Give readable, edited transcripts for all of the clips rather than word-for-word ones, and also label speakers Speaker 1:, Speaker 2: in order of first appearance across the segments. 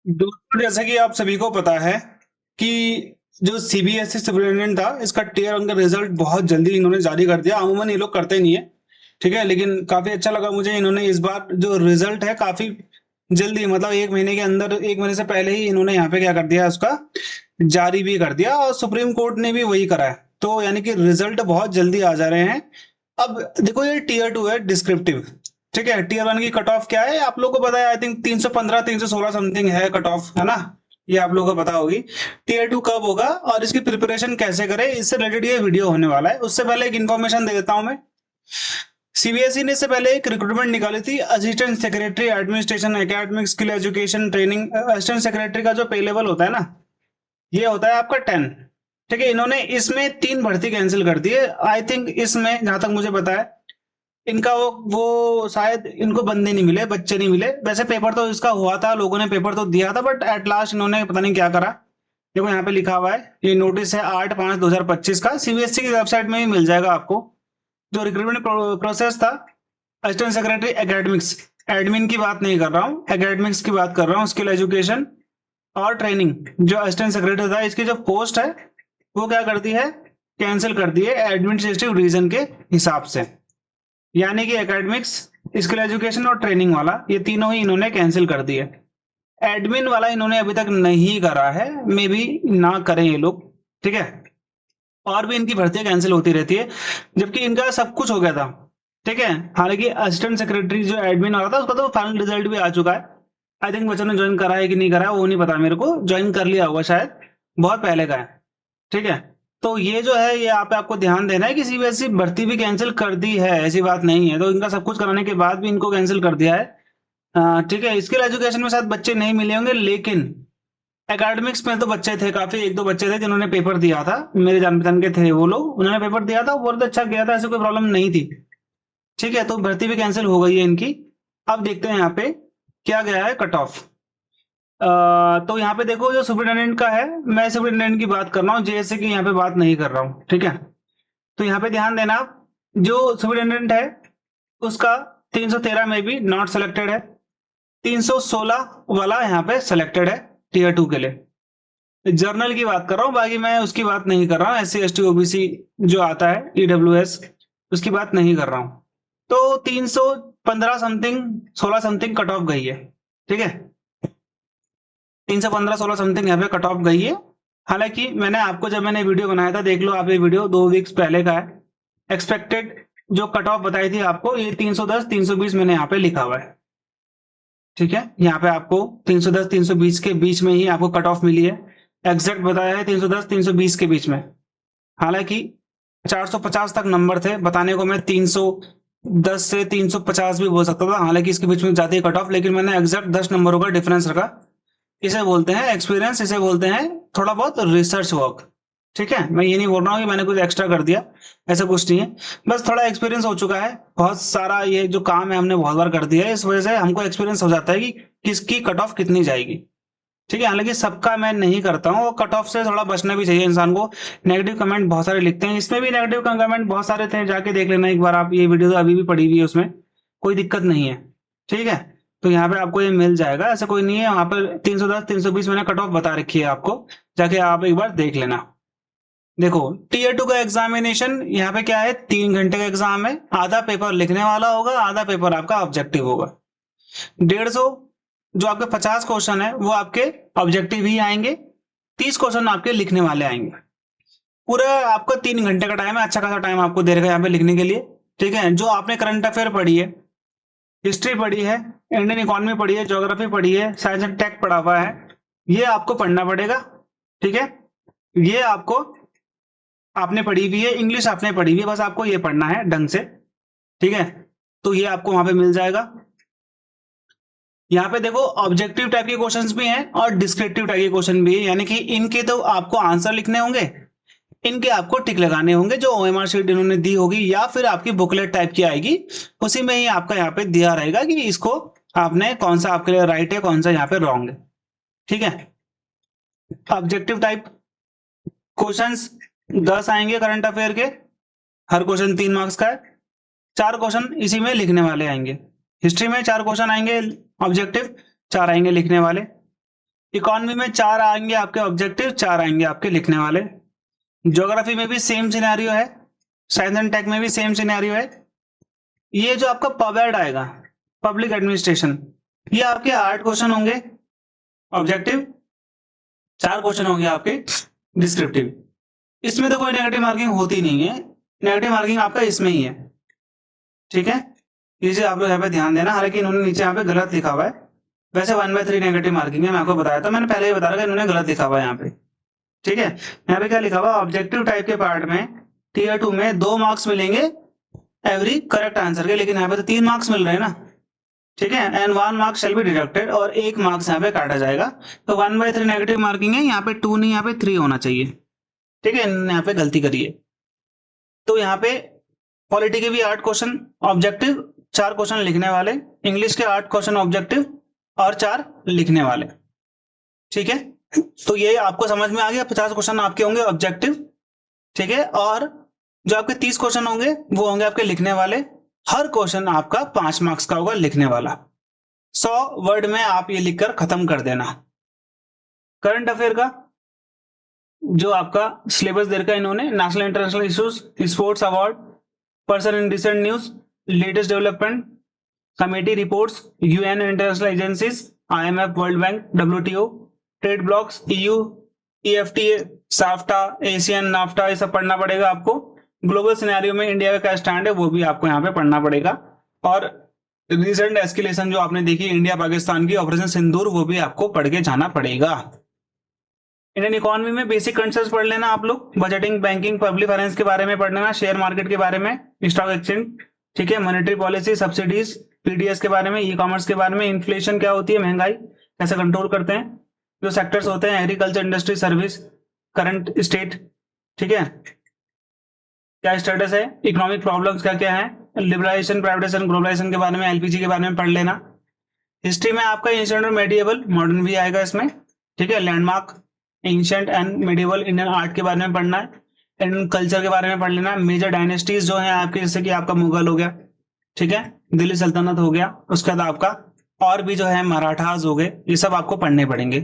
Speaker 1: दोस्तों, जैसे कि आप सभी को पता है कि जो सीबीएसई सुपरिटेंडेंट था, इसका टीयर वन का रिजल्ट बहुत जल्दी इन्होंने जारी कर दिया। अमूमन ये लोग करते नहीं है, ठीक है, लेकिन काफी अच्छा लगा मुझे। इन्होंने इस बार जो रिजल्ट है काफी जल्दी, मतलब 1 महीने के अंदर, 1 महीने से पहले ही इन्होंने यहाँ पे क्या कर दिया, उसका जारी भी कर दिया, और सुप्रीम कोर्ट ने भी वही करा है। तो यानी कि रिजल्ट बहुत जल्दी आ जा रहे हैं। अब देखो, ये टीयर टू है, डिस्क्रिप्टिव। ठीक है, टीयर वन की कट ऑफ क्या है आप लोगों को पता है, आई थिंक 315 316 समथिंग है कट ऑफ, है ना। ये आप लोगों को पता होगी। टीयर टू कब होगा और इसकी प्रिपरेशन कैसे करें, इससे रिलेटेड ये वीडियो होने वाला है। उससे पहले एक इन्फॉर्मेशन दे देता हूं मैं। सीबीएसई ने इससे पहले एक रिक्रूटमेंट निकाली थी, assistant secretary administration academic skill education training. Assistant secretary का जो पे लेवल होता है ना, ये होता है आपका 10। ठीक है, इन्होंने इसमें 3 भर्ती कैंसिल कर दी है। आई थिंक इसमें, जहां तक मुझे पता है, इनका वो शायद इनको बंदे नहीं मिले, बच्चे नहीं मिले। वैसे पेपर तो इसका हुआ था, लोगों ने पेपर तो दिया था, बट एट लास्ट इन्होंने पता नहीं क्या करा। देखो यहाँ पे लिखा हुआ है, ये नोटिस है 8/5/2025 का, सीबीएसई की वेबसाइट में भी मिल जाएगा आपको। जो रिक्रूटमेंट प्रोसेस था, असिस्टेंट सेक्रेटरी एकेडमिक्स, एडमिन की बात नहीं कर रहा हूँ, एकेडमिक्स की बात कर रहा हूँ, स्किल एजुकेशन और ट्रेनिंग। जो असिस्टेंट सेक्रेटरी था, इसकी जो पोस्ट है वो क्या कर दी है, कैंसिल कर दी है एडमिनिस्ट्रेटिव रीजन के हिसाब से। यानी कि एकेडमिक्स, स्किल एजुकेशन और ट्रेनिंग वाला, ये तीनों ही इन्होंने कैंसिल कर दिए। एडमिन वाला इन्होंने अभी तक नहीं करा है, मे बी ना करें ये लोग। ठीक है, और भी इनकी भर्तियां कैंसिल होती रहती है, जबकि इनका सब कुछ हो गया था। ठीक है, हालांकि असिस्टेंट सेक्रेटरी जो एडमिन वाला था, उसका तो फाइनल रिजल्ट भी आ चुका है। आई थिंक बच्चों ने ज्वाइन करा है कि नहीं करा है वो नहीं पता मेरे को, ज्वाइन कर लिया होगा शायद, बहुत पहले का है। ठीक है, तो ये जो है, ये यहाँ पे आपको ध्यान देना है कि सीबीएसई भर्ती भी कैंसिल कर दी है, ऐसी बात नहीं है। तो इनका सब कुछ कराने के बाद भी इनको कैंसिल कर दिया है। ठीक है, स्किल एजुकेशन में शायद बच्चे नहीं मिले होंगे, लेकिन एकेडमिक्स में तो बच्चे थे काफी, एक दो बच्चे थे जिन्होंने पेपर दिया था, मेरे जान पहचान के थे वो लोग, उन्होंने पेपर दिया था, वो बहुत अच्छा गया था, ऐसे कोई प्रॉब्लम नहीं थी। ठीक है, तो भर्ती भी कैंसिल हो गई है इनकी। अब देखते हैं यहाँ पे क्या गया है कट ऑफ। तो यहाँ पे देखो, जो सुपरिटेंडेंट का है, मैं सुपरिटेंडेंट की बात कर रहा हूँ, जेएसए की यहाँ पे बात नहीं कर रहा हूँ। ठीक है, तो यहाँ पे ध्यान देना आप, जो सुपरिटेंडेंट है उसका 313 में भी नॉट सिलेक्टेड है, 316 वाला यहाँ पे सिलेक्टेड है टीयर टू के लिए। जर्नल की बात कर रहा हूँ, बाकी मैं उसकी बात नहीं कर रहा हूँ। S C S T OBC जो आता है, ईडब्ल्यूएस, उसकी बात नहीं कर रहा हूँ। तो 315 समथिंग, 16 समथिंग कट ऑफ गई है। ठीक है, 315 16 समथिंग यहाँ पे कट ऑफ गई है। हालांकि मैंने आपको, जब मैंने वीडियो बनाया था, देख लो आप, ये वीडियो 2 वीक्स पहले का है। एक्सपेक्टेड जो कट ऑफ बताई थी आपको, ये 310 320 मैंने यहाँ पे लिखा हुआ है। ठीक है, यहाँ पे आपको 310 320 के बीच में ही आपको कट ऑफ मिली है। एग्जैक्ट बताया है 310 320 के बीच में। हालांकि 450 तक नंबर थे बताने को, मैं 310 से 350 भी बोल सकता था, हालांकि इसके बीच में जाती है कट ऑफ, लेकिन मैंने एग्जैक्ट 10 नंबरों का डिफरेंस रखा। इसे बोलते हैं एक्सपीरियंस, इसे बोलते हैं थोड़ा बहुत रिसर्च वर्क। ठीक है, मैं ये नहीं बोल रहा हूँ कि मैंने कुछ एक्स्ट्रा कर दिया, ऐसा कुछ नहीं है। बस थोड़ा एक्सपीरियंस हो चुका है, बहुत सारा ये जो काम है हमने बहुत बार कर दिया है, इस वजह से हमको एक्सपीरियंस हो जाता है कि किसकी कट ऑफ कितनी जाएगी। ठीक है, हालांकि सबका मैं नहीं करता हूँ, और कट ऑफ से थोड़ा बचना भी चाहिए इंसान को। नेगेटिव कमेंट बहुत सारे लिखते हैं, इसमें भी नेगेटिव कमेंट बहुत सारे थे, जाके देख लेना एक बार आप, ये वीडियो तो अभी भी पड़ी हुई है, उसमें कोई दिक्कत नहीं है। ठीक है, तो यहाँ पे आपको ये मिल जाएगा, ऐसा कोई नहीं है। वहां पर 310 320 मैंने कट ऑफ बता रखी है आपको, जाके आप एक बार देख लेना। देखो, टीयर टू का एग्जामिनेशन यहाँ पे क्या है, 3 घंटे का एग्जाम है। आधा पेपर लिखने वाला होगा, आधा पेपर आपका ऑब्जेक्टिव होगा। 150, जो आपके 50 क्वेश्चन है वो आपके ऑब्जेक्टिव ही आएंगे, 30 क्वेश्चन आपके लिखने वाले आएंगे। पूरा आपका 3 घंटे का टाइम है, अच्छा खासा टाइम आपको दे रखा है यहाँ पे लिखने के लिए। ठीक है, जो आपने करंट अफेयर पढ़ी है, हिस्ट्री पढ़ी है, इंडियन इकोनॉमी पढ़ी है, ज्योग्राफी पढ़ी है, साइंस एंड टेक पढ़ा हुआ है, ये आपको पढ़ना पड़ेगा। ठीक है, ये आपको, आपने पढ़ी हुई है, इंग्लिश आपने पढ़ी हुई है, बस आपको ये पढ़ना है ढंग से। ठीक है, तो ये आपको वहां पे मिल जाएगा। यहाँ पे देखो, ऑब्जेक्टिव टाइप के क्वेश्चंस भी हैं और डिस्क्रिप्टिव टाइप के क्वेश्चन भी है, यानी कि इनके तो आपको आंसर लिखने होंगे, इनके आपको टिक लगाने होंगे, जो ओएमआर शीट इन्होंने दी होगी या फिर आपकी बुकलेट टाइप की आएगी, उसी में ही आपका यहाँ पे दिया रहेगा कि इसको आपने कौन सा आपके लिए राइट है, कौन सा यहाँ पे रॉन्ग है। ठीक है, ऑब्जेक्टिव टाइप क्वेश्चंस 10 आएंगे करंट अफेयर के, हर क्वेश्चन 3 मार्क्स का है। 4 क्वेश्चन इसी में लिखने वाले आएंगे। हिस्ट्री में 4 क्वेश्चन आएंगे ऑब्जेक्टिव, 4 आएंगे लिखने वाले। इकोनॉमी में 4 आएंगे आपके ऑब्जेक्टिव, 4 आएंगे आपके लिखने वाले। ज्योग्राफी में भी सेम सिनेरियो है, साइंस एंड टेक में भी सेम सिनेरियो है। ये जो आपका पबेड आएगा, पब्लिक एडमिनिस्ट्रेशन, ये आपके 8 क्वेश्चन होंगे ऑब्जेक्टिव, 4 क्वेश्चन होंगे आपके डिस्क्रिप्टिव। इसमें तो कोई नेगेटिव मार्किंग होती नहीं है, नेगेटिव मार्किंग आपका इसमें ही है, ठीक है। ये चीज आप लोग यहाँ पे ध्यान देना। हालांकि इन्होंने नीचे यहाँ पे गलत लिखा हुआ है, वैसे 1/3 नेगेटिव मार्किंग है, मैं आपको बताया था, मैंने पहले ही बताया था, इन्होंने गलत लिखा हुआ है यहाँ पे, ठीक है। यहाँ पे क्या लिखा हुआ, ऑब्जेक्टिव टाइप के पार्ट में टीयर 2 में 2 मार्क्स मिलेंगे एवरी करेक्ट आंसर के, लेकिन यहाँ पे तो 3 मार्क्स मिल रहे हैं ना, ठीक है। And 1 marks shall be deducted, और 1 मार्क्स यहाँ पे काटा जाएगा। तो 1/3 नेगेटिव मार्किंग है, यहाँ पे 2 नहीं, यहाँ पे 3 होना चाहिए, ठीक है। इन्होंने यहाँ पे गलती करी है। तो यहाँ पे पॉलिटी के भी 8 क्वेश्चन ऑब्जेक्टिव, 4 क्वेश्चन लिखने वाले, इंग्लिश के 8 क्वेश्चन ऑब्जेक्टिव और 4 लिखने वाले, ठीक है। तो ये आपको समझ में आ गया, 50 क्वेश्चन आपके होंगे ऑब्जेक्टिव, ठीक है। और जो आपके 30 क्वेश्चन होंगे वो होंगे आपके लिखने वाले। हर क्वेश्चन आपका 5 मार्क्स का होगा लिखने वाला। 100 वर्ड में आप ये लिखकर खत्म कर देना। करंट अफेयर का जो आपका सिलेबस दे रखा है इन्होंने, national international issues, sports award, person in recent news, latest development, committee reports, UN international agencies, IMF, world bank, WTO, trade blocks, EU, EFTA, SAFTA, Asian, NAFTA, ये सब पढ़ना पड़ेगा आपको। ग्लोबल सिनेरियो में इंडिया का क्या स्टैंड है वो भी आपको यहाँ पे पढ़ना पड़ेगा। और रिसेंट एस्केलेशन जो आपने देखी इंडिया पाकिस्तान की, ऑपरेशन सिंदूर, वो भी आपको पढ़ के जाना पड़ेगा। इंडियन इकोनॉमी में बेसिक कंसेप्ट पढ़ लेना आप लोग, बजटिंग, बैंकिंग, पब्लिक फाइनेंस के बारे में पढ़ लेना, शेयर मार्केट के बारे में, स्टॉक एक्सचेंज, ठीक है, मॉनेटरी पॉलिसी, सब्सिडीज, PDS के बारे में, ई कॉमर्स के बारे में, इन्फ्लेशन क्या होती है, महंगाई कैसे कंट्रोल करते हैं, जो सेक्टर्स होते हैं, agriculture, industry, service, current state, ठीक है, क्या स्टेटस है, इकोनॉमिक प्रॉब्लम्स क्या क्या है, लिबरलाइजेशन, प्राइवेटाइजेशन, ग्लोबलाइजेशन के बारे में, LPG के बारे में पढ़ लेना। हिस्ट्री में आपका एंशिएंट और मेडिएवल, मॉडर्न भी आएगा इसमें, ठीक है। Landmark, ancient and medieval Indian art के बारे में पढ़ना है। इंडियन कल्चर के बारे में पढ़ लेना। मेजर डायनेस्टीज जो है आपके, जैसे कि आपका मुगल हो गया, ठीक है, दिल्ली सल्तनत हो गया, उसके बाद आपका और भी जो है मराठास हो गए, ये सब आपको पढ़ने पड़ेंगे।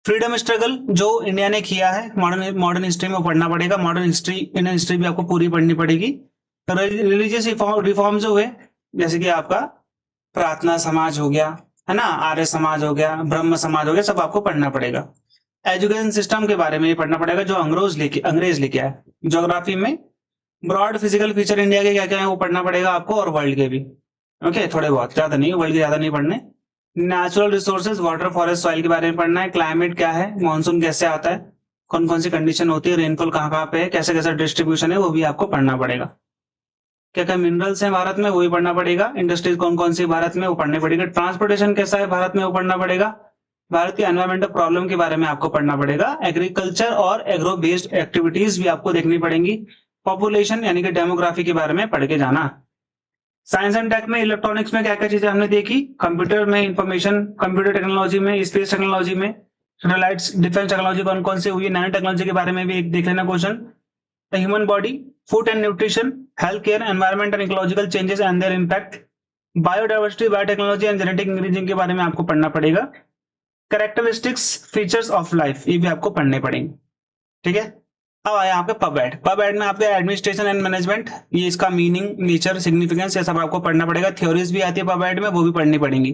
Speaker 1: फ्रीडम स्ट्रगल जो इंडिया ने किया है, मॉडर्न हिस्ट्री में पढ़ना पड़ेगा। मॉडर्न हिस्ट्री, इंडियन हिस्ट्री भी आपको पूरी पढ़नी पड़ेगी। रिलीजियस रिफॉर्म जो हुए, जैसे कि आपका प्रार्थना समाज हो गया, है ना, आर्य समाज हो गया, ब्रह्म समाज हो गया, सब आपको पढ़ना पड़ेगा। एजुकेशन सिस्टम के बारे में ये पढ़ना पड़ेगा जो अंग्रेज लेके आए। ज्योग्राफी में ब्रॉड फिजिकल फीचर इंडिया के क्या क्या है वो पढ़ना पड़ेगा आपको, और वर्ल्ड के भी, ओके, थोड़े बहुत, ज्यादा नहीं, वर्ल्ड के ज्यादा नहीं पढ़ने। Natural resources, water, forest, soil के बारे में पढ़ना है। क्लाइमेट क्या है, मानसून कैसे आता है, कौन कौन सी कंडीशन होती है, रेनफॉल कहाँ कहाँ पे है, कैसे कैसा डिस्ट्रीब्यूशन है, वो भी आपको पढ़ना पड़ेगा। क्या क्या मिनरल्स हैं भारत में, वो भी पढ़ना पड़ेगा। इंडस्ट्रीज कौन कौन सी भारत में, वो पढ़ने पड़ेगा। ट्रांसपोर्टेशन कैसा है भारत में, वो पढ़ना पड़ेगा। भारत की एनवायरमेंटल प्रॉब्लम के बारे में आपको पढ़ना पड़ेगा। एग्रीकल्चर और एग्रो बेस्ड एक्टिविटीज भी आपको देखनी पड़ेंगी। पॉपुलेशन यानी कि डेमोग्राफी के बारे में पढ़ के जाना। साइंस एंड टेक में, इलेक्ट्रॉनिक्स में क्या क्या चीजें हमने देखी, कंप्यूटर में, इंफॉर्मेशन कंप्यूटर टेक्नोलॉजी में, स्पेस टेक्नोलॉजी में, सैटेलाइट्स, डिफेंस टेक्नोलॉजी कौन कौन सी हुई है, नैनो टेक्नोलॉजी के बारे में भी एक देख लेना question. The human body, food and nutrition, health care, environment and ecological changes and their impact, biodiversity, biotechnology and genetic engineering के बारे में आपको पढ़ना पड़ेगा। कैरेक्टरिस्टिक्स, फीचर्स ऑफ लाइफ, ये भी आपको पढ़ने पड़ेंगे, ठीक है। अब आया आपके पबएड। पबएड में आपके एडमिनिस्ट्रेशन एंड मैनेजमेंट, ये इसका मीनिंग, नेचर, सिग्निफिकेंस, ये सब आपको पढ़ना पड़ेगा। थ्योरीज भी आती है पबएड में, वो भी पढ़नी पड़ेंगी।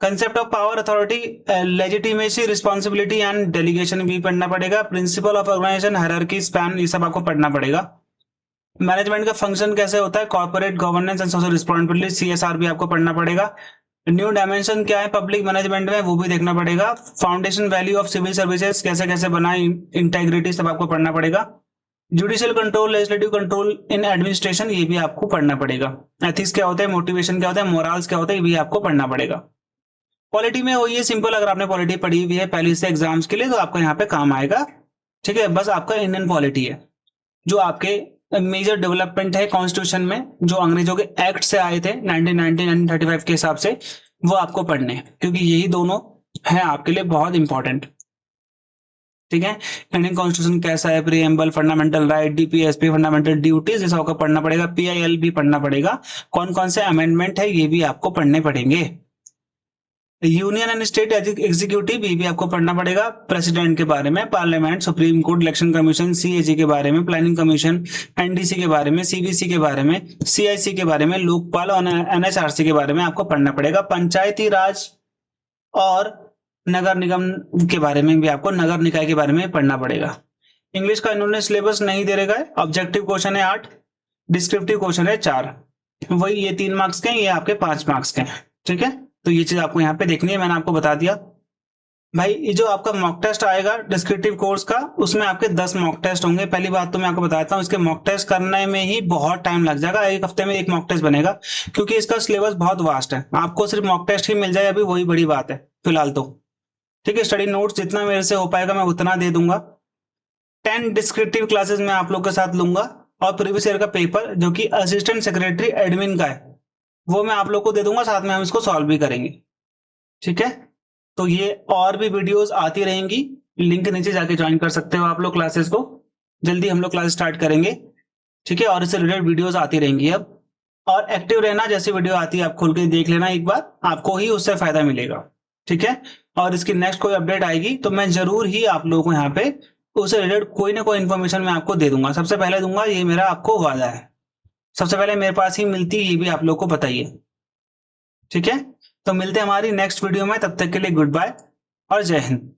Speaker 1: Concept of power, authority, legitimacy, responsibility and delegation भी पढ़ना पड़ेगा। Principle of organisation, hierarchy, span, ये सब आपको पढ़ना पड़ेगा। मैनेजमेंट का फंक्शन कैसे होता है, corporate governance and social responsibility, CSR भी आपको पढ़ना पड़ेगा। न्यू डायमेंशन क्या है पब्लिक मैनेजमेंट में, वो भी देखना पड़ेगा। Foundation value of civil services कैसे कैसे बनाए, इंटेग्रिटी सब आपको पढ़ना पड़ेगा। Judicial control, legislative control in administration, ये भी आपको पढ़ना पड़ेगा। एथिक्स क्या होता है, मोटिवेशन क्या होता है, मोरल्स क्या होता है, ये भी आपको पढ़ना पड़ेगा। पॉलिटी में वही है सिंपल, अगर आपने पॉलिटी पढ़ी हुई है पहले से एग्जाम्स के लिए तो आपको यहाँ पे काम आएगा, ठीक है। बस आपका इंडियन पॉलिटी है जो आपके मेजर डेवलपमेंट है कॉन्स्टिट्यूशन में, जो अंग्रेजों के एक्ट से आए थे 1935 के हिसाब से, वो आपको पढ़ने हैं, क्योंकि यही दोनों है आपके लिए बहुत इंपॉर्टेंट, ठीक है। इंडियन कॉन्स्टिट्यूशन कैसा है, preamble, fundamental right, DPSP, fundamental duties, ये सब आपको पढ़ना पड़ेगा। PIL भी पढ़ना पड़ेगा। कौन कौन से अमेंडमेंट है ये भी आपको पढ़ने पड़ेंगे। यूनियन एंड स्टेट एग्जीक्यूटिव, ये भी आपको पढ़ना पड़ेगा। प्रेसिडेंट के बारे में, parliament, supreme court, election commission, CAG के बारे में, प्लानिंग कमीशन, एनडीसी के बारे में, सीबीसी के बारे में, सीआईसी के बारे में, लोकपाल और एनएचआरसी के बारे में आपको पढ़ना पड़ेगा। पंचायती राज और नगर निगम के बारे में भी आपको, नगर निकाय के बारे में पढ़ना पड़ेगा। इंग्लिश का इन्होंने सिलेबस नहीं दे रखा है। ऑब्जेक्टिव क्वेश्चन है 8, डिस्क्रिप्टिव क्वेश्चन है 4, वही ये 3 मार्क्स के हैं, ये आपके 5 मार्क्स के हैं। ठीक है, तो ये चीज आपको यहाँ पे देखनी है, मैंने आपको बता दिया। भाई ये जो आपका मॉक टेस्ट आएगा डिस्क्रिप्टिव कोर्स का, उसमें आपके 10 मॉक टेस्ट होंगे। पहली बात तो मैं आपको बताता हूँ, इसके मॉक टेस्ट करने में ही बहुत टाइम लग जाएगा। एक हफ्ते में एक मॉक टेस्ट बनेगा, क्योंकि इसका सिलेबस बहुत वास्ट है। आपको सिर्फ मॉक टेस्ट ही मिल जाए अभी, वही बड़ी बात है फिलहाल तो। ठीक है, स्टडी नोट्स जितना मेरे से हो पाएगा मैं उतना दे दूंगा। 10 डिस्क्रिप्टिव क्लासेस मैं आप लोग के साथ लूंगा, और प्रीवियस ईयर का पेपर जो कि असिस्टेंट सेक्रेटरी एडमिन का है, वो मैं आप लोग को दे दूंगा, साथ में हम इसको सॉल्व भी करेंगे। ठीक है, तो ये और भी वीडियोस आती रहेंगी, लिंक नीचे जाके ज्वाइन कर सकते हो आप लोग क्लासेस को। जल्दी हम लोग क्लास स्टार्ट करेंगे। ठीक है, और इससे रिलेटेड वीडियोस आती रहेंगी अब। और एक्टिव रहना, जैसी वीडियो आती है आप खोल के देख लेना एक बार, आपको ही उससे फायदा मिलेगा। ठीक है, और इसकी नेक्स्ट कोई अपडेट आएगी तो मैं जरूर ही आप लोगों को यहाँ पे उससे रिलेटेड कोई ना कोई इन्फॉर्मेशन मैं आपको दे दूंगा, सबसे पहले दूंगा, ये मेरा आपको वादा है। सबसे पहले मेरे पास ही मिलती है, ये भी आप लोग को बताइए। ठीक है, तो मिलते हैं हमारी नेक्स्ट वीडियो में, तब तक के लिए गुड बाय और जय हिंद।